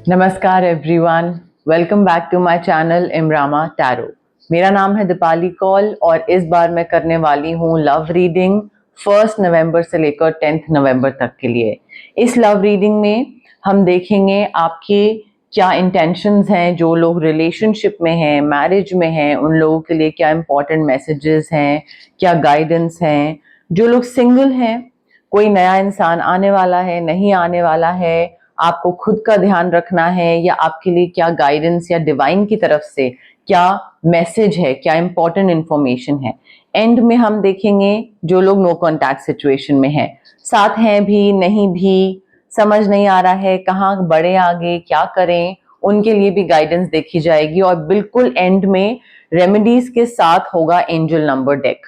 नमस्कार everyone, welcome back to my channel इमरामा tarot. मेरा नाम है दीपाली कौल और इस बार मैं करने वाली हूँ लव रीडिंग 1 नवंबर से लेकर 10 नवंबर तक के लिए। इस लव रीडिंग में हम देखेंगे आपके क्या इंटेंशंस हैं, जो लोग रिलेशनशिप में हैं, मैरिज में हैं, उन लोगों के लिए क्या इंपॉर्टेंट मैसेजेस हैं, क्या गाइडेंस हैं। जो लोग सिंगल हैं, कोई नया इंसान आने वाला है, नहीं आने वाला है, आपको खुद का ध्यान रखना है, या आपके लिए क्या गाइडेंस या डिवाइन की तरफ से क्या मैसेज है, क्या इंपॉर्टेंट इंफॉर्मेशन है। एंड में हम देखेंगे जो लोग नो कॉन्टैक्ट सिचुएशन में हैं, साथ हैं भी नहीं भी, समझ नहीं आ रहा है कहाँ बढ़े आगे, क्या करें, उनके लिए भी गाइडेंस देखी जाएगी। और बिल्कुल एंड में रेमेडीज के साथ होगा एंजल नंबर डेक।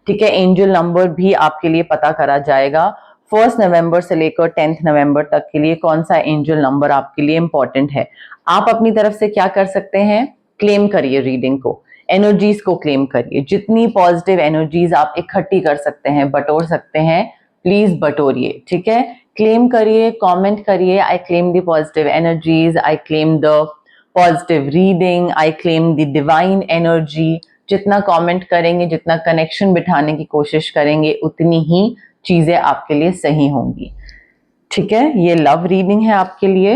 ठीक है, एंजल नंबर भी आपके लिए पता करा जाएगा 1 नवंबर से लेकर 10 नवंबर तक के लिए कौन सा एंजल नंबर आपके लिए इंपॉर्टेंट है। आप अपनी तरफ से क्या कर सकते हैं, क्लेम करिए रीडिंग को, एनर्जीज को क्लेम करिए। जितनी पॉजिटिव एनर्जीज आप इकट्ठी कर सकते हैं, बटोर सकते हैं, प्लीज बटोरिए। ठीक है, क्लेम करिए, कमेंट करिए, I claim the positive energies, I claim the positive reading, I claim the divine energy. जितना कमेंट करेंगे, जितना कनेक्शन बिठाने की कोशिश करेंगे, उतनी ही चीजें आपके लिए सही होंगी। ठीक है, ये लव रीडिंग है आपके लिए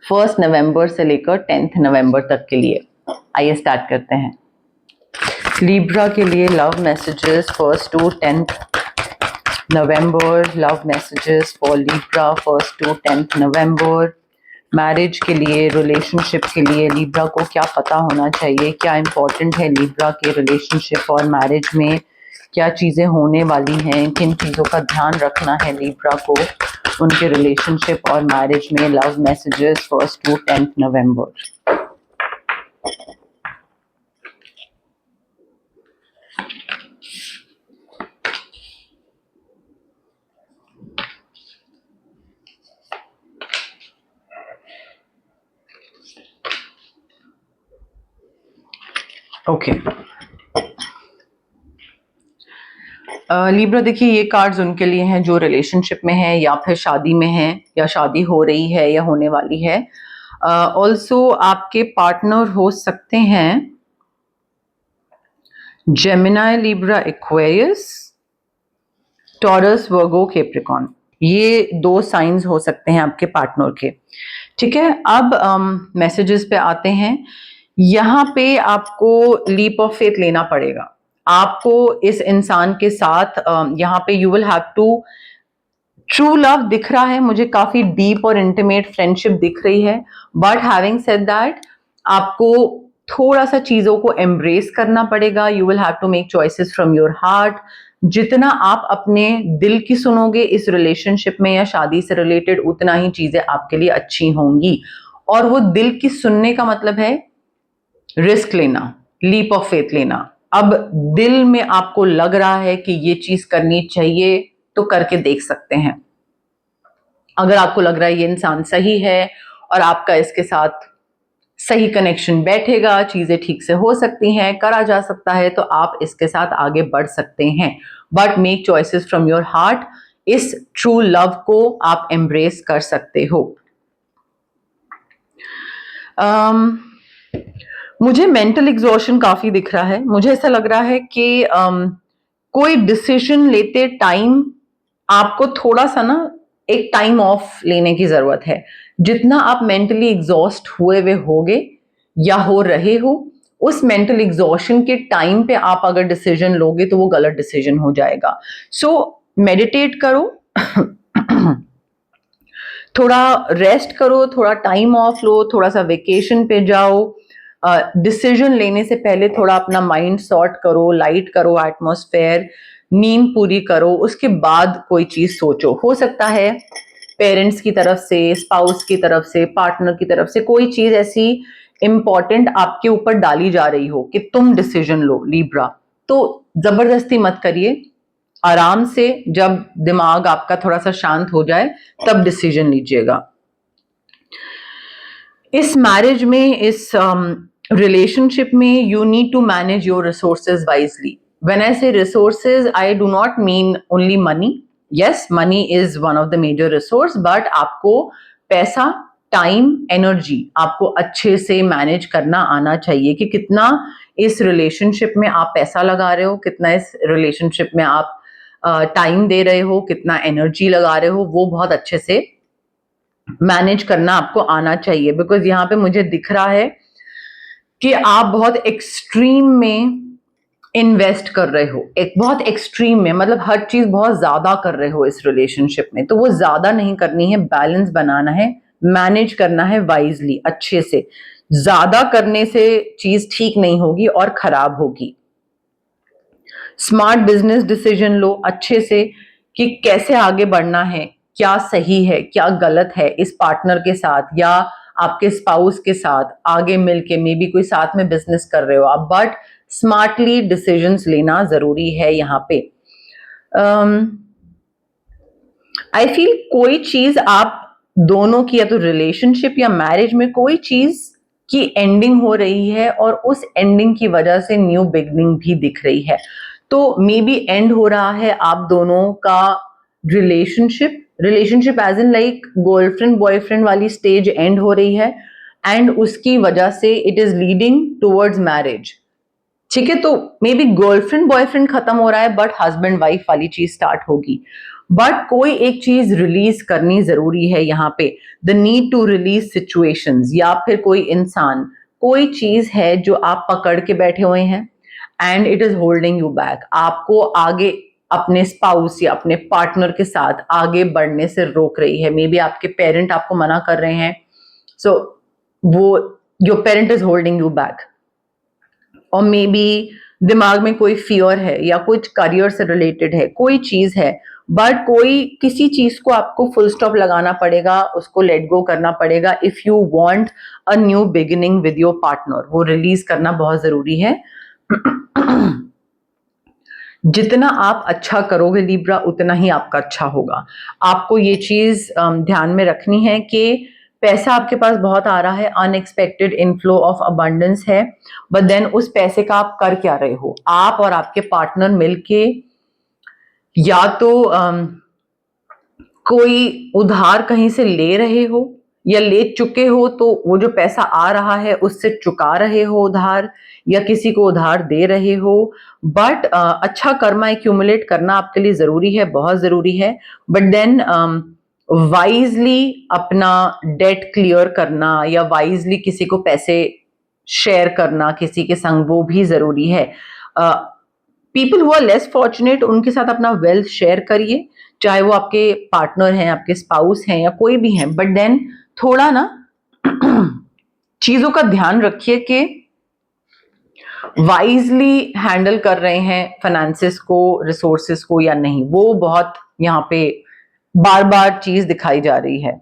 1 नवंबर से लेकर 10 नवंबर तक के लिए। आइए स्टार्ट करते हैं। लिब्रा के लिए love messages 1 to 10 November, love messages for Libra 1 to 10 November. Marriage के लिए, रिलेशनशिप के लिए लिब्रा को क्या पता होना चाहिए, क्या इंपॉर्टेंट है लिब्रा के रिलेशनशिप और मैरिज में, क्या चीज़ें होने वाली हैं, किन चीज़ों का ध्यान रखना है लिब्रा को उनके रिलेशनशिप और मैरिज में। Love messages 1 to 10 November. Okay, Libra देखिए, ये कार्ड्स उनके लिए हैं जो रिलेशनशिप में है या फिर शादी में है, या शादी हो रही है या होने वाली है। ऑल्सो आपके पार्टनर हो सकते हैं जेमिनाई, लिब्रा, एक्वेरियस, टॉरस, वर्गो, कैप्रिकॉर्न। ये 2 साइंस हो सकते हैं आपके पार्टनर के। ठीक है, अब मैसेजेस पे आते हैं। यहाँ पे आपको लीप ऑफ फेथ लेना पड़ेगा। आपको इस इंसान के साथ यहाँ पे you will have to, true love दिख रहा है मुझे, काफी डीप और इंटीमेट फ्रेंडशिप दिख रही है। बट हैविंग सेड दैट, आपको थोड़ा सा चीजों को एम्ब्रेस करना पड़ेगा। You will have to make choices from your heart. जितना आप अपने दिल की सुनोगे इस रिलेशनशिप में या शादी से रिलेटेड, उतना ही चीजें आपके लिए अच्छी होंगी। और वो दिल की सुनने का मतलब है रिस्क लेना, लीप ऑफ फेथ लेना। अब दिल में आपको लग रहा है कि ये चीज करनी चाहिए तो करके देख सकते हैं। अगर आपको लग रहा है ये इंसान सही है और आपका इसके साथ सही कनेक्शन बैठेगा, चीजें ठीक से हो सकती हैं, करा जा सकता है, तो आप इसके साथ आगे बढ़ सकते हैं। But make choices from your heart. इस ट्रू लव को आप एम्ब्रेस कर सकते हो। मुझे मेंटल एग्जॉशन काफी दिख रहा है। मुझे ऐसा लग रहा है कि कोई डिसीजन लेते टाइम आपको थोड़ा सा ना एक टाइम ऑफ लेने की जरूरत है। जितना आप मेंटली एग्जॉस्ट हुए हुए होगे या हो रहे हो, उस मेंटल एग्जॉशन के टाइम पे आप अगर डिसीजन लोगे तो वो गलत डिसीजन हो जाएगा। सो मेडिटेट करो, थोड़ा रेस्ट करो, थोड़ा टाइम ऑफ लो, थोड़ा सा वेकेशन पे जाओ। डिसीजन लेने से पहले थोड़ा अपना माइंड सॉर्ट करो, लाइट करो एटमॉस्फेयर, नींद पूरी करो, उसके बाद कोई चीज सोचो। हो सकता है पेरेंट्स की तरफ से, स्पाउस की तरफ से, पार्टनर की तरफ से कोई चीज ऐसी इंपॉर्टेंट आपके ऊपर डाली जा रही हो कि तुम डिसीजन लो लिब्रा। तो जबरदस्ती मत करिए, आराम से जब दिमाग आपका थोड़ा सा शांत हो जाए तब डिसीजन लीजिएगा। इस मैरिज में, इस रिलेशनशिप में, you need to manage your resources wisely. When I say resources, I do not mean only money. Yes, money is one of the major resource, but आपको पैसा, टाइम एनर्जी आपको अच्छे से मैनेज करना आना चाहिए कि कितना इस रिलेशनशिप में आप पैसा लगा रहे हो, कितना इस रिलेशनशिप में आप टाइम दे रहे हो, कितना एनर्जी लगा रहे हो, वो बहुत अच्छे से मैनेज करना आपको आना चाहिए। बिकॉज यहाँ पे मुझे दिख रहा है कि आप बहुत एक्सट्रीम में इन्वेस्ट कर रहे हो, एक बहुत एक्सट्रीम में, मतलब हर चीज बहुत ज्यादा कर रहे हो इस रिलेशनशिप में। तो वो ज्यादा नहीं करनी है, बैलेंस बनाना है, मैनेज करना है वाइजली, अच्छे से। ज्यादा करने से चीज ठीक नहीं होगी और खराब होगी। स्मार्ट बिजनेस डिसीजन लो अच्छे से कि कैसे आगे बढ़ना है, क्या सही है, क्या गलत है इस पार्टनर के साथ या आपके स्पाउस के साथ आगे मिलके। मे बी कोई साथ में बिजनेस कर रहे हो आप, बट स्मार्टली डिसीजंस लेना जरूरी है यहाँ पे। आई फील कोई चीज आप दोनों की, या तो रिलेशनशिप या मैरिज में कोई चीज की एंडिंग हो रही है और उस एंडिंग की वजह से न्यू बिगनिंग भी दिख रही है। तो मे बी एंड हो रहा है आप दोनों का relationship as in like girlfriend boyfriend वाली स्टेज एंड हो रही है, एंड उसकी वजह से it is leading towards marriage. ठीक है, तो मे बी गर्लफ्रेंड बॉयफ्रेंड खत्म हो रहा है बट हस्बैंड वाइफ वाली चीज स्टार्ट होगी। बट कोई एक चीज रिलीज करनी जरूरी है यहाँ पे, the need to release situations, या फिर कोई इंसान, कोई चीज है जो आप पकड़ के बैठे हुए हैं and it is holding you back, आपको आगे अपने स्पाउस या अपने पार्टनर के साथ आगे बढ़ने से रोक रही है। मे बी आपके पेरेंट आपको मना कर रहे हैं, सो वो your parent is holding you back. और मे बी दिमाग में कोई फियर है या कुछ करियर से रिलेटेड है, कोई चीज है, बट कोई किसी चीज को आपको फुल स्टॉप लगाना पड़ेगा, उसको लेट गो करना पड़ेगा if you want a new beginning with your partner. वो रिलीज करना बहुत जरूरी है। जितना आप अच्छा करोगे लिब्रा, उतना ही आपका अच्छा होगा। आपको ये चीज ध्यान में रखनी है कि पैसा आपके पास बहुत आ रहा है, अनएक्सपेक्टेड इनफ्लो ऑफ अबंडेंस है, बट देन उस पैसे का आप कर क्या रहे हो? आप और आपके पार्टनर मिलके या तो कोई उधार कहीं से ले रहे हो या ले चुके हो, तो वो जो पैसा आ रहा है उससे चुका रहे हो उधार, या किसी को उधार दे रहे हो। बट अच्छा कर्मा एक्यूमुलेट करना आपके लिए जरूरी है, बहुत जरूरी है। बट देन वाइजली अपना डेट क्लियर करना या वाइजली किसी को पैसे शेयर करना किसी के संग, वो भी जरूरी है। People who are less fortunate, उनके साथ अपना वेल्थ शेयर करिए, चाहे वो आपके पार्टनर हैं, आपके स्पाउस हैं या कोई भी हैं। बट देन थोड़ा ना चीजों का ध्यान रखिए कि वाइजली हैंडल कर रहे हैं फाइनेंसेस को, रिसोर्सेस को या नहीं। वो बहुत यहाँ पे बार बार चीज दिखाई जा रही है।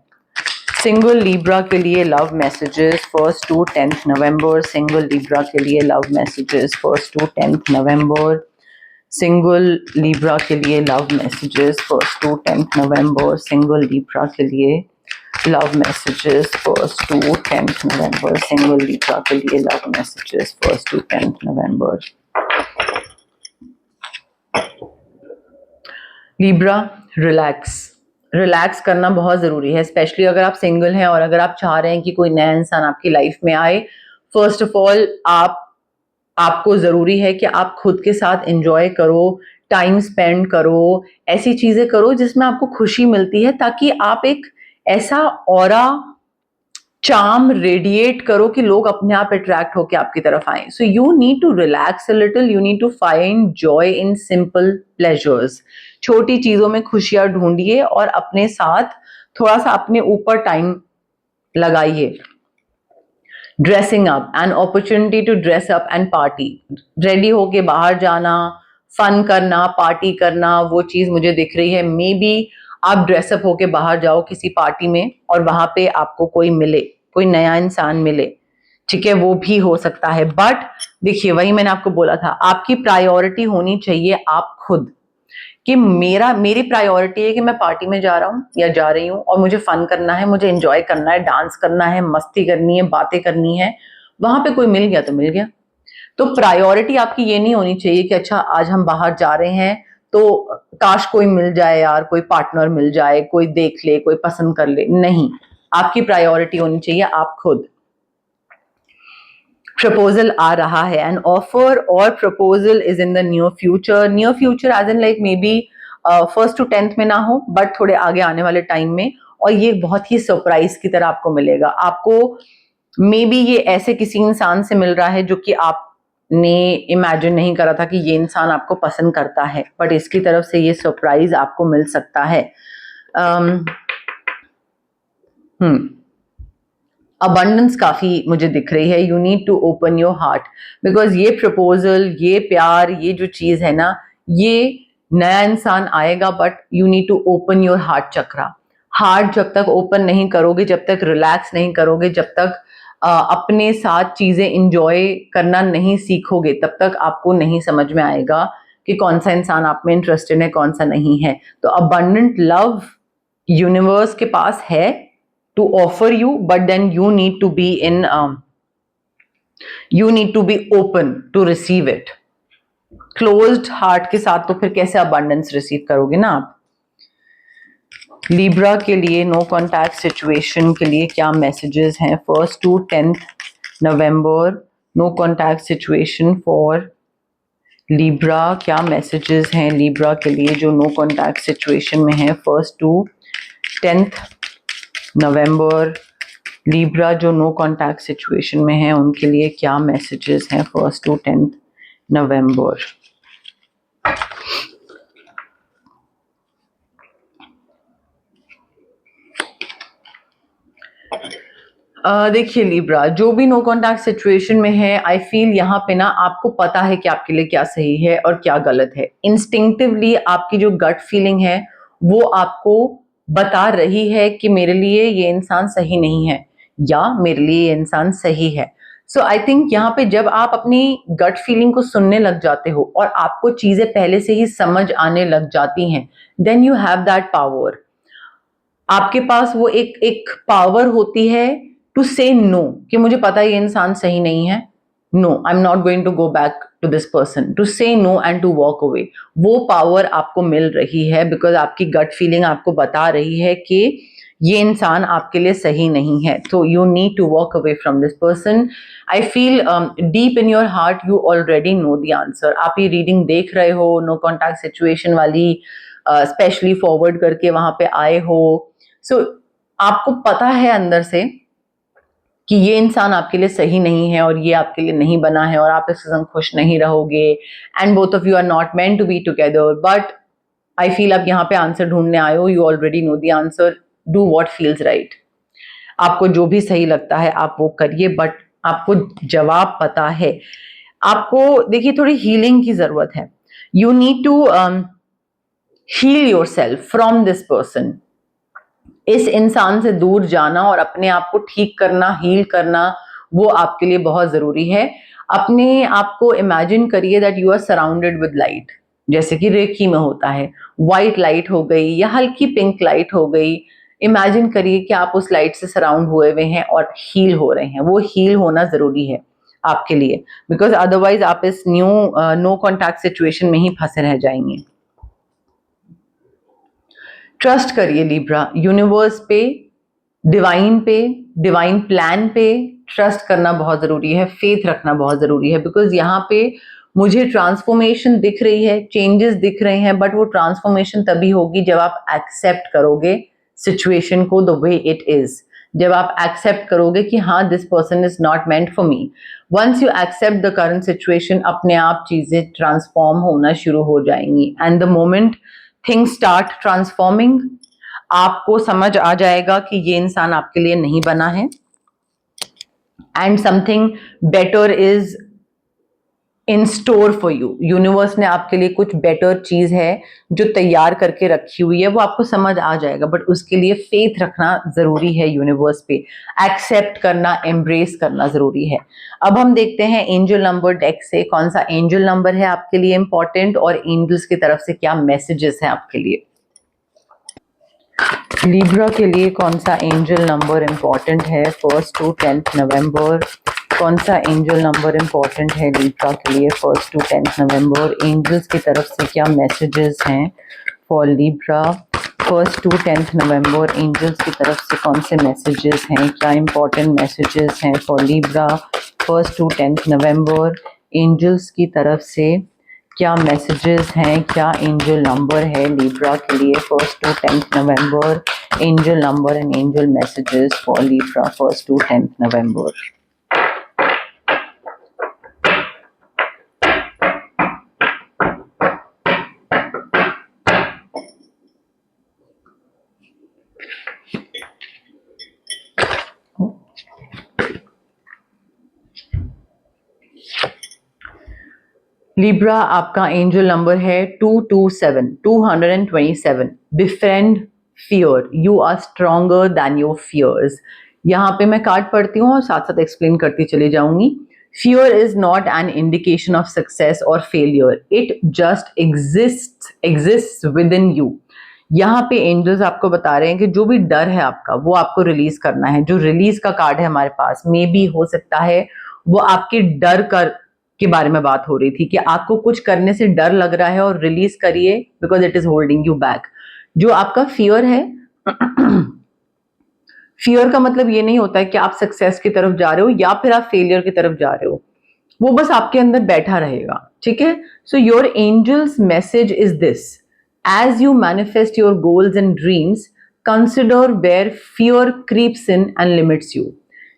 सिंगल लिब्रा के लिए love messages 1st to 10th November. Single Libra के लिए love messages 1st to 10th November. Single Libra के लिए love messages 1st to 10th November. Single Libra के लिए love messages 1st to 10th November. Single Libra के लिए love messages 1st to 10th November. Libra, relax करना बहुत जरूरी है, स्पेशली अगर आप सिंगल हैं और अगर आप चाह रहे हैं कि कोई नया इंसान आपकी लाइफ में आए। फर्स्ट ऑफ ऑल आपको जरूरी है कि आप खुद के साथ एंजॉय करो, टाइम स्पेंड करो, ऐसी चीजें करो जिसमें आपको खुशी मिलती है, ताकि आप एक ऐसा ऑरा चार्म रेडिएट करो कि लोग अपने आप अट्रैक्ट होकर आपकी तरफ आए। So you need to relax a little, you need to find joy in simple pleasures. छोटी चीजों में खुशियां ढूंढिए और अपने साथ थोड़ा सा अपने ऊपर टाइम लगाइए। Dressing up, an opportunity to dress up and party. Ready होके बाहर जाना, फन करना, पार्टी करना, वो चीज मुझे दिख रही है। मे बी आप ड्रेसअप होके बाहर जाओ किसी पार्टी में और वहां पे आपको कोई मिले, कोई नया इंसान मिले, ठीक है, वो भी हो सकता है। बट देखिए, वही मैंने आपको बोला था, आपकी प्रायोरिटी होनी चाहिए आप खुद, कि मेरी प्रायोरिटी है कि मैं पार्टी में जा रहा हूँ या जा रही हूँ और मुझे फन करना है, मुझे एंजॉय करना है, डांस करना है, मस्ती करनी है, बातें करनी है। वहां पे कोई मिल गया तो मिल गया। तो प्रायोरिटी आपकी ये नहीं होनी चाहिए कि अच्छा आज हम बाहर जा रहे हैं तो काश कोई मिल जाए यार, कोई पार्टनर मिल जाए, कोई देख ले, कोई पसंद कर ले। नहीं, आपकी प्रायोरिटी होनी चाहिए आप खुद। प्रपोजल आ रहा है, एन ऑफर और proposal is in the near future as in like maybe 1st to 10th में ना हो, बट थोड़े आगे आने वाले टाइम में, और ये बहुत ही सरप्राइज की तरह आपको मिलेगा। आपको मे बी ये ऐसे किसी इंसान से मिल रहा है जो कि आपने इमेजिन नहीं करा था कि ये इंसान आपको पसंद करता है, बट इसकी तरफ से ये सरप्राइज आपको मिल सकता है। अबंडेंस काफी मुझे दिख रही है। You need to open your heart, because ये प्रपोजल, ये प्यार, ये जो चीज है ना, ये नया इंसान आएगा, but you need to open your heart chakra. Heart जब तक ओपन नहीं करोगे, जब तक रिलैक्स नहीं करोगे, जब तक अपने साथ चीजें इंजॉय करना नहीं सीखोगे, तब तक आपको नहीं समझ में आएगा कि कौन सा इंसान आप में इंटरेस्टेड है, कौन सा नहीं है। तो अबंडेंट लव यूनिवर्स के पास है to offer you, but then you need to be open to receive it. Closed heart के साथ तो फिर कैसे abundance receive करोगे ना आप। Libra के लिए नो कॉन्टैक्ट सिचुएशन के लिए क्या मैसेजेस हैं 1st to 10th November? No contact situation for Libra, क्या मैसेजेस हैं Libra के लिए जो नो कॉन्टैक्ट सिचुएशन में है 1st to 10th November? Libra जो नो कॉन्टैक्ट सिचुएशन में है उनके लिए क्या मैसेजेस हैं 1st to 10th नवंबर? देखिए लीब्रा, जो भी नो कॉन्टैक्ट सिचुएशन में है, आई फील यहाँ पे ना आपको पता है कि आपके लिए क्या सही है और क्या गलत है। इंस्टिंक्टिवली आपकी जो गट फीलिंग है वो आपको बता रही है कि मेरे लिए ये इंसान सही नहीं है या मेरे लिए ये इंसान सही है। सो आई थिंक यहाँ पे जब आप अपनी गट फीलिंग को सुनने लग जाते हो और आपको चीजें पहले से ही समझ आने लग जाती हैं, then you have that power. आपके पास वो एक पावर होती है टू से नो, कि मुझे पता है ये इंसान सही नहीं है, no I am not going to go back to this person, to say no and to walk away. वो पावर आपको मिल रही है बिकॉज आपकी गट फीलिंग आपको बता रही है कि ये इंसान आपके लिए सही नहीं है। तो you need to walk away from this person. I feel deep in your heart you already know the answer. आप ये रीडिंग देख रहे हो, नो कॉन्टैक्ट सिचुएशन वाली, स्पेशली फॉरवर्ड करके वहां पे आए हो। सो आपको पता है अंदर से कि ये इंसान आपके लिए सही नहीं है और ये आपके लिए नहीं बना है और आप इसके संग खुश नहीं रहोगे, and both of you are not meant to be together. But I feel आप यहाँ पे आंसर ढूंढने आए हो, you already know the answer. Do what feels right. आपको जो भी सही लगता है आप वो करिए, बट आपको जवाब पता है। आपको देखिए थोड़ी हीलिंग की जरूरत है। You need to heal yourself from this person. इस इंसान से दूर जाना और अपने आप को ठीक करना, हील करना, वो आपके लिए बहुत जरूरी है। अपने आप को इमेजिन करिए that you are surrounded with light, जैसे कि रेकी में होता है, व्हाइट लाइट हो गई या हल्की पिंक लाइट हो गई। इमेजिन करिए कि आप उस लाइट से सराउंड हुए हुए हैं और हील हो रहे हैं। वो हील होना जरूरी है आपके लिए, बिकॉज अदरवाइज आप इस नो कॉन्टैक्ट सिचुएशन में ही फंसे रह जाएंगे। ट्रस्ट करिए लीब्रा, यूनिवर्स पे, डिवाइन प्लान पे ट्रस्ट करना बहुत जरूरी है, फेथ रखना बहुत जरूरी है। बिकॉज यहाँ पे मुझे ट्रांसफॉर्मेशन दिख रही है, चेंजेस दिख रहे हैं, बट वो ट्रांसफॉर्मेशन तभी होगी जब आप एक्सेप्ट करोगे सिचुएशन को द वे इट इज। जब आप एक्सेप्ट करोगे कि हाँ this person is not meant for me. Once you accept the current situation, अपने आप चीजें ट्रांसफॉर्म होना शुरू हो जाएंगी, and the moment things start transforming, आपको समझ आ जाएगा कि ये इंसान आपके लिए नहीं बना है, and something better is in store for you. Universe ने आपके लिए कुछ बेटर चीज है जो तैयार करके रखी हुई है, वो आपको समझ आ जाएगा, बट उसके लिए फेथ रखना जरूरी है यूनिवर्स पे, एक्सेप्ट करना, एम्ब्रेस करना जरूरी है। अब हम देखते हैं एंजल नंबर डेक से कौन सा एंजल नंबर है आपके लिए इंपॉर्टेंट, और एंजल्स की तरफ से क्या मैसेजेस हैं आपके लिए। लिब्रा के लिए कौन सा एंजल नंबर इंपॉर्टेंट है 1st to 10th नवंबर? कौन सा एंजल नंबर इंपॉर्टेंट है लिब्रा के लिए 1st to 10th November? Angels की तरफ से क्या मैसेजेस हैं for Libra 1st to 10th November angels की तरफ से कौन से मैसेजेस हैं, क्या इंपॉर्टेंट मैसेजेस हैं for Libra 1st to 10th November angels की तरफ से क्या मैसेजेस हैं, क्या एंजल नंबर है लिब्रा के लिए 1st to 10th November, angel number and angel messages for Libra 1st to 10th November. Libra आपका एंजल नंबर है 227 befriend fear, you are stronger than your fears. यहाँ पे मैं कार्ड पढ़ती हूँ और साथ साथ एक्सप्लेन करती चली जाऊंगी। Fear is not an indication of success और failure, it just exist within you. यहाँ पे एंजल्स आपको बता रहे हैं कि जो भी डर है आपका वो आपको रिलीज करना है। जो रिलीज का कार्ड है हमारे पास, मे बी हो सकता है वो आपके डर के बारे में बात हो रही थी कि आपको कुछ करने से डर लग रहा है और रिलीज करिए because it is holding you back. जो आपका फियर है फियर का मतलब ये नहीं होता है कि आप सक्सेस की तरफ जा रहे हो या फिर आप फेलियर की तरफ जा रहे हो, वो बस आपके अंदर बैठा रहेगा, ठीक है। So your angels message is this, as you manifest your goals and dreams consider where fear creeps in and limits you.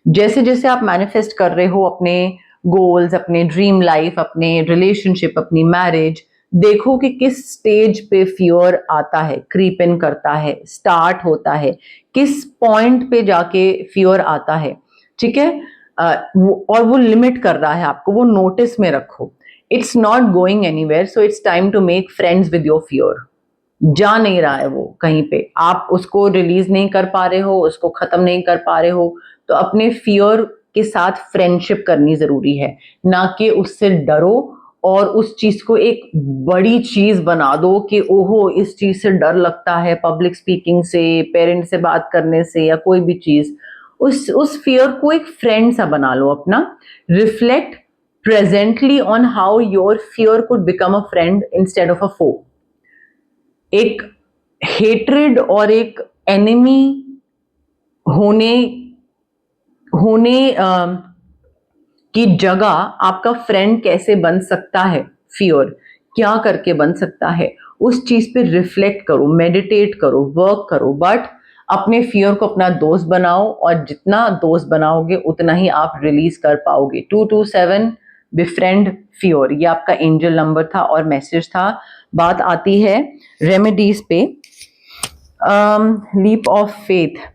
जैसे जैसे आप मैनिफेस्ट कर रहे हो अपने गोल्स, अपने ड्रीम लाइफ, अपने रिलेशनशिप, अपनी मैरिज, देखो कि किस स्टेज पे फियर आता है, क्रीप इन करता है, स्टार्ट होता है, किस पॉइंट पे जाके फियर आता है, ठीक है। और वो लिमिट कर रहा है आपको, वो नोटिस में रखो। It's not going anywhere, so it's time to make friends with your fear. जा नहीं रहा है वो कहीं पे, आप उसको रिलीज नहीं कर पा रहे हो, उसको खत्म नहीं कर पा रहे हो, तो अपने फियर के साथ फ्रेंडशिप करनी जरूरी है, ना कि उससे डरो और उस चीज को एक बड़ी चीज बना दो कि ओहो इस चीज से डर लगता है, पब्लिक स्पीकिंग से, पेरेंट्स से बात करने से या कोई भी चीज। उस फियर को एक फ्रेंड सा बना लो अपना। Reflect presently on how your fear could become a friend instead of a foe. एक हेट्रेड और एक एनिमी होने की जगह आपका फ्रेंड कैसे बन सकता है, फियर क्या करके बन सकता है, उस चीज पे रिफ्लेक्ट करो, मेडिटेट करो, वर्क करो, बट अपने फियर को अपना दोस्त बनाओ, और जितना दोस्त बनाओगे उतना ही आप रिलीज कर पाओगे। 227 बिफ्रेंड फियर, ये आपका एंजल नंबर था और मैसेज था। बात आती है रेमेडीज पे। Leap of faith,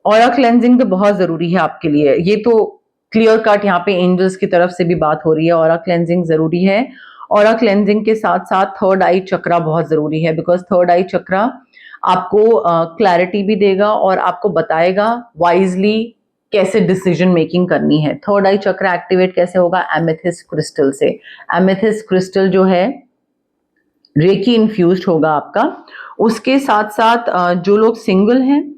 aura cleansing तो बहुत जरूरी है आपके लिए, ये तो क्लियर कट यहाँ पे एंजल्स की तरफ से भी बात हो रही है। ऑरा क्लेंजिंग जरूरी है। ऑरा क्लेंजिंग के साथ साथ थर्ड आई चक्रा बहुत जरूरी है, बिकॉज थर्ड आई चक्रा आपको क्लैरिटी भी देगा और आपको बताएगा वाइजली कैसे डिसीजन मेकिंग करनी है। थर्ड आई चक्र एक्टिवेट कैसे होगा, एमेथिस्ट क्रिस्टल से। एमेथिस्ट क्रिस्टल जो है रेकी इन्फ्यूज्ड होगा आपका। उसके साथ साथ जो लोग सिंगल हैं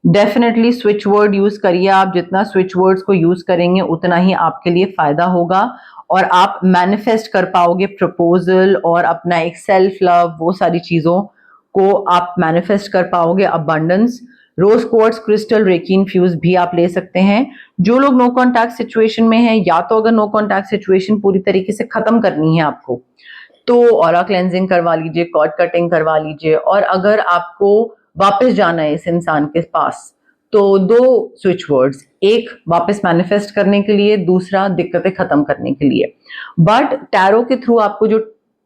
डेफिनेटली स्विच वर्ड यूज करिए। आप जितना स्विच वर्ड्स को यूज करेंगे उतना ही आपके लिए फायदा होगा और आप मैनिफेस्ट कर पाओगे प्रपोजल और अपना एक सेल्फ लव, वो सारी चीजों को आप मैनिफेस्ट कर पाओगे। अबंडेंस, रोज क्वार्ट्ज क्रिस्टल रेकी इन्फ्यूज भी आप ले सकते हैं। जो लोग नो कॉन्टैक्ट सिचुएशन में हैं, या तो अगर नो कॉन्टैक्ट सिचुएशन पूरी तरीके से खत्म करनी है आपको तो ऑरा क्लेंजिंग करवा लीजिए, कॉर्ड कटिंग करवा लीजिए। और अगर आपको वापस जाना है इस इंसान के पास तो दो स्विच वर्ड्स, एक वापस मैनिफेस्ट करने के लिए, दूसरा दिक्कतें खत्म करने के लिए। बट टैरो के थ्रू आपको जो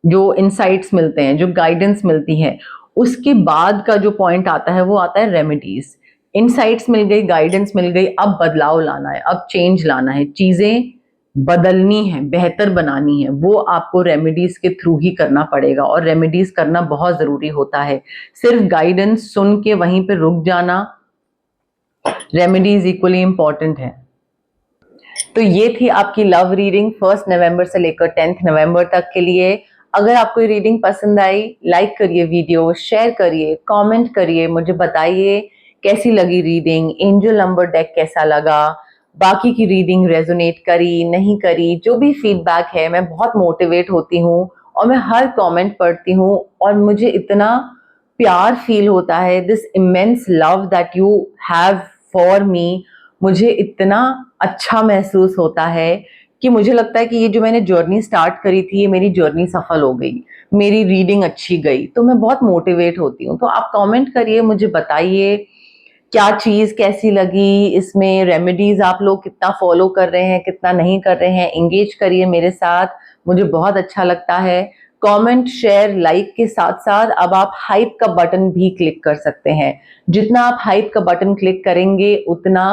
जो इनसाइट्स मिलते हैं, जो गाइडेंस मिलती है, उसके बाद का जो पॉइंट आता है वो आता है रेमेडीज। इनसाइट्स मिल गई, गाइडेंस मिल गई, अब बदलाव लाना है, अब चेंज लाना है, चीजें बदलनी है, बेहतर बनानी है, वो आपको रेमेडीज के थ्रू ही करना पड़ेगा। और रेमेडीज करना बहुत जरूरी होता है। सिर्फ गाइडेंस सुन के वहीं पे रुक जाना, रेमेडीज इक्वली इंपॉर्टेंट है। तो ये थी आपकी लव रीडिंग 1 नवंबर से लेकर 10 नवंबर तक के लिए। अगर आपको ये रीडिंग पसंद आई, लाइक करिए वीडियो, शेयर करिए, कमेंट करिए, मुझे बताइए कैसी लगी रीडिंग, एंजल नंबर डेक कैसा लगा, बाकी की रीडिंग रेजोनेट करी नहीं करी, जो भी फीडबैक है। मैं बहुत मोटिवेट होती हूँ और मैं हर कमेंट पढ़ती हूँ और मुझे इतना प्यार फील होता है, this immense love that you have for me, मुझे इतना अच्छा महसूस होता है कि मुझे लगता है कि ये जो मैंने जर्नी स्टार्ट करी थी, ये मेरी जर्नी सफल हो गई, मेरी रीडिंग अच्छी गई, तो मैं बहुत मोटिवेट होती हूँ। तो आप कमेंट करिए, मुझे बताइए क्या चीज कैसी लगी, इसमें रेमेडीज आप लोग कितना फॉलो कर रहे हैं, कितना नहीं कर रहे हैं, एंगेज करिए मेरे साथ, मुझे बहुत अच्छा लगता है। कमेंट, शेयर, लाइक के साथ साथ अब आप हाइप का बटन भी क्लिक कर सकते हैं। जितना आप हाइप का बटन क्लिक करेंगे उतना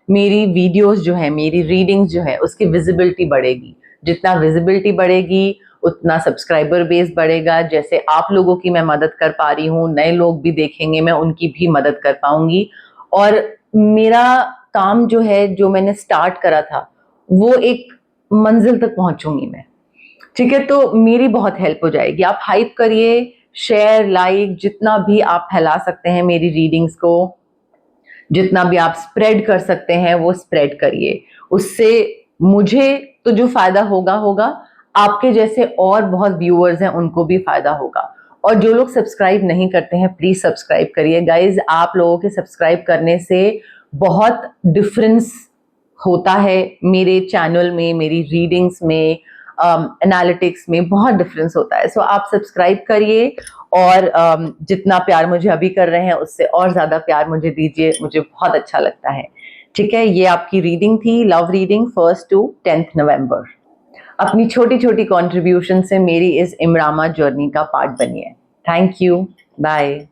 मेरी वीडियोस जो है, मेरी रीडिंग्स जो है, उसकी विजिबिलिटी बढ़ेगी। जितना विजिबिलिटी बढ़ेगी उतना सब्सक्राइबर बेस बढ़ेगा। जैसे आप लोगों की मैं मदद कर पा रही हूँ, नए लोग भी देखेंगे, मैं उनकी भी मदद कर पाऊंगी। और मेरा काम जो है, जो मैंने स्टार्ट करा था, वो एक मंजिल तक पहुंचूंगी मैं। ठीक है, तो मेरी बहुत हेल्प हो जाएगी। आप हाइप करिए, शेयर, लाइक, जितना भी आप फैला सकते हैं मेरी रीडिंग्स को, जितना भी आप स्प्रेड कर सकते हैं वो स्प्रेड करिए। उससे मुझे तो जो फायदा होगा होगा, आपके जैसे और बहुत व्यूअर्स हैं उनको भी फायदा होगा। और जो लोग सब्सक्राइब नहीं करते हैं, प्लीज सब्सक्राइब करिए गाइज। आप लोगों के सब्सक्राइब करने से बहुत डिफरेंस होता है मेरे चैनल में, मेरी रीडिंग्स में, एनालिटिक्स में बहुत डिफरेंस होता है। सो आप सब्सक्राइब करिए और जितना प्यार मुझे अभी कर रहे हैं उससे और ज्यादा प्यार मुझे दीजिए, मुझे बहुत अच्छा लगता है। ठीक है, ये आपकी रीडिंग थी, love reading 1st to 10th नवंबर। अपनी छोटी छोटी कॉन्ट्रीब्यूशन से मेरी इस इमरामा जर्नी का पार्ट बनिए। Thank you, bye.